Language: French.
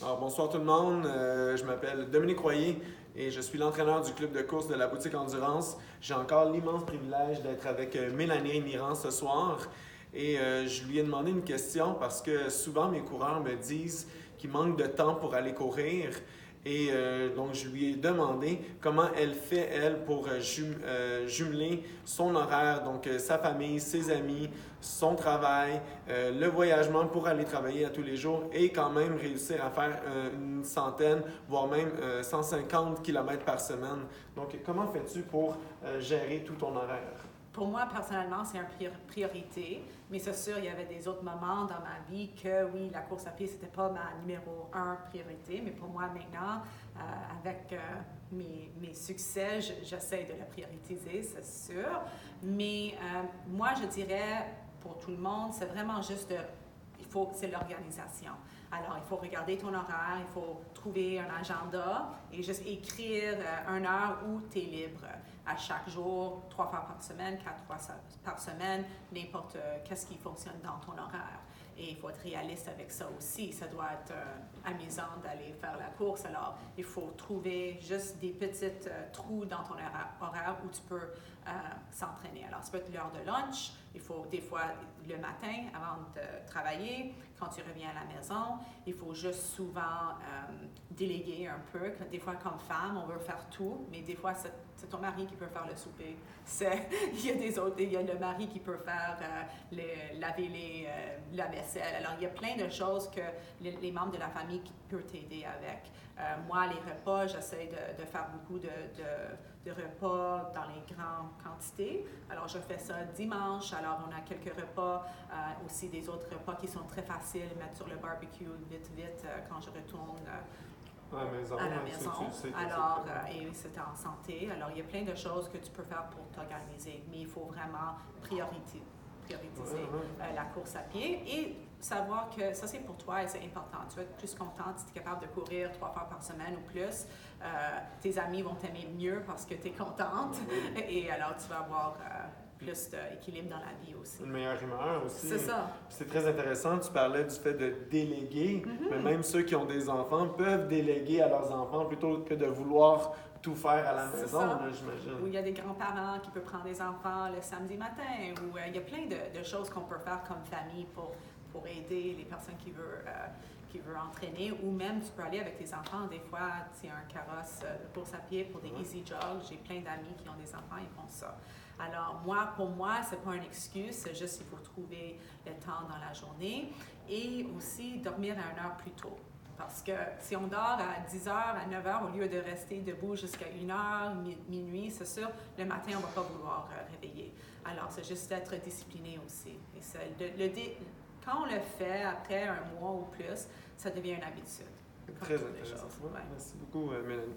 Alors, bonsoir tout le monde, je m'appelle Dominique Royer et je suis l'entraîneur du club de course de la boutique Endurance. J'ai encore l'immense privilège d'être avec Mélanie Mirand ce soir et je lui ai demandé une question parce que souvent mes coureurs me disent qu'ils manquent de temps pour aller courir et donc je lui ai demandé comment elle fait elle pour jumeler son horaire, donc sa famille, ses amis, son travail, le voyagement pour aller travailler à tous les jours et quand même réussir à faire une centaine, voire même 150 km par semaine. Donc, comment fais-tu pour gérer tout ton horaire? Pour moi, personnellement, c'est une priorité, mais c'est sûr, il y avait des autres moments dans ma vie que, oui, la course à pied, c'était pas ma numéro un priorité, mais pour moi, maintenant, avec mes succès, j'essaie de la prioriser, c'est sûr. Mais moi, je dirais, pour tout le monde, c'est vraiment juste c'est l'organisation. Alors, il faut regarder ton horaire, il faut trouver un agenda et juste écrire une heure où tu es libre à chaque jour, 3 fois par semaine, 4 fois par semaine, n'importe qu'est-ce qui fonctionne dans ton horaire. Et il faut être réaliste avec ça aussi. Ça doit être amusant d'aller faire la course. Alors, il faut trouver juste des petits trous dans ton horaire où tu peux s'entraîner. Alors, ça peut être l'heure de lunch. Il faut des fois le matin avant de travailler, quand tu reviens à la maison. Il faut juste souvent déléguer un peu. Des fois, comme femme, on veut faire tout, mais des fois, c'est ton mari qui peut faire le souper. Il y a des autres, il y a le mari qui peut faire laver la vaisselle. Alors, il y a plein de choses que les membres de la famille peuvent t'aider avec. Moi, les repas, j'essaie de faire beaucoup de repas dans les grandes quantités. Alors, je fais ça dimanche. Alors, on a quelques repas, aussi des autres repas qui sont très faciles, mettre sur le barbecue vite, quand je retourne à la maison. Alors, et c'est en santé. Alors, il y a plein de choses que tu peux faire pour t'organiser, mais il faut vraiment prioriser la course à pied et savoir que ça, c'est pour toi et c'est important. Tu vas être plus contente si tu es capable de courir 3 fois par semaine ou plus. Tes amis vont t'aimer mieux parce que tu es contente et alors tu vas avoir plus d'équilibre dans la vie aussi. Une meilleure humeur aussi. C'est ça. C'est très intéressant. Tu parlais du fait de déléguer, mais même ceux qui ont des enfants peuvent déléguer à leurs enfants plutôt que de vouloir tout faire à la maison, j'imagine. Ou il y a des grands-parents qui peuvent prendre des enfants le samedi matin, ou il y a plein de choses qu'on peut faire comme famille pour aider les personnes qui veulent entraîner, ou même tu peux aller avec tes enfants. Des fois, c'est un carrosse de course à pied pour des easy jogs. J'ai plein d'amis qui ont des enfants, ils font ça. Alors, pour moi, c'est pas une excuse, c'est juste qu'il faut trouver le temps dans la journée et aussi dormir à une heure plus tôt. Parce que si on dort à 10h, à 9h, au lieu de rester debout jusqu'à 1h, minuit, c'est sûr, le matin, on ne va pas vouloir réveiller. Alors, c'est juste d'être discipliné aussi. Et quand on le fait après un mois ou plus, ça devient une habitude. Très intéressant. Ouais. Merci beaucoup, Mélanie.